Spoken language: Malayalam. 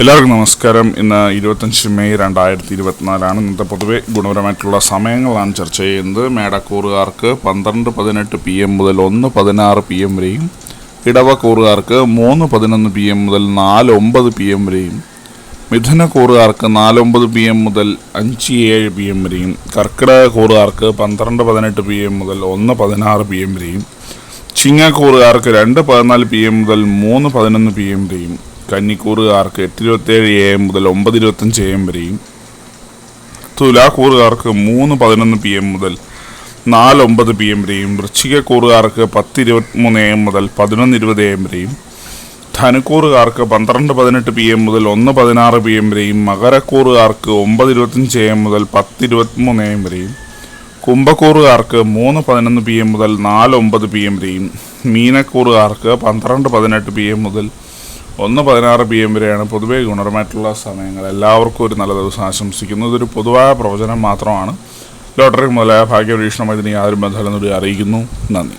എല്ലാവർക്കും നമസ്കാരം. ഇന്ന് 25 മെയ് 2024 ഇന്നത്തെ പൊതുവെ ഗുണപരമായിട്ടുള്ള സമയങ്ങളാണ് ചർച്ച ചെയ്യുന്നത്. മേടക്കൂറുകാർക്ക് 12:18 PM മുതൽ 1:16 PM വരെയും, ഇടവക്കൂറുകാർക്ക് 3:11 PM മുതൽ 4:09 PM വരെയും, മിഥുനക്കൂറുകാർക്ക് 4:09 PM മുതൽ 5:07 PM വരെയും, കർക്കിടകക്കൂറുകാർക്ക് 12:18 PM മുതൽ 1:16 PM വരെയും, ചിങ്ങക്കൂറുകാർക്ക് 2:14 PM മുതൽ 3:11 PM വരെയും, കന്നിക്കൂറുകാർക്ക് 8:27 AM മുതൽ 9:25 AM വരെയും, തുലാക്കൂറുകാർക്ക് 3:11 PM മുതൽ 4:09 PM വരെയും, വൃശ്ചികക്കൂറുകാർക്ക് 10:23 AM മുതൽ 11:20 AM വരെയും, ധനുക്കൂറുകാർക്ക് 12:18 PM മുതൽ 1:16 PM വരെയും, മകരക്കൂറുകാർക്ക് 9:25 AM മുതൽ 10:23 AM വരെയും, കുംഭക്കൂറുകാർക്ക് 3:11 PM മുതൽ 4:09 PM വരെയും, മീനക്കൂറുകാർക്ക് 12:18 PM മുതൽ 1:16 PM വരെയാണ് പൊതുവെ ഗുണപരമായിട്ടുള്ള സമയങ്ങൾ. എല്ലാവർക്കും ഒരു നല്ല ദിവസം ആശംസിക്കുന്നു. ഇതൊരു പൊതുവായ പ്രവചനം മാത്രമാണ്. ലോട്ടറി മുതലായ ഭാഗ്യപരീക്ഷണമായി ഇതിന് യാതൊരു ബന്ധമില്ലെന്നൂടി അറിയിക്കുന്നു. നന്ദി.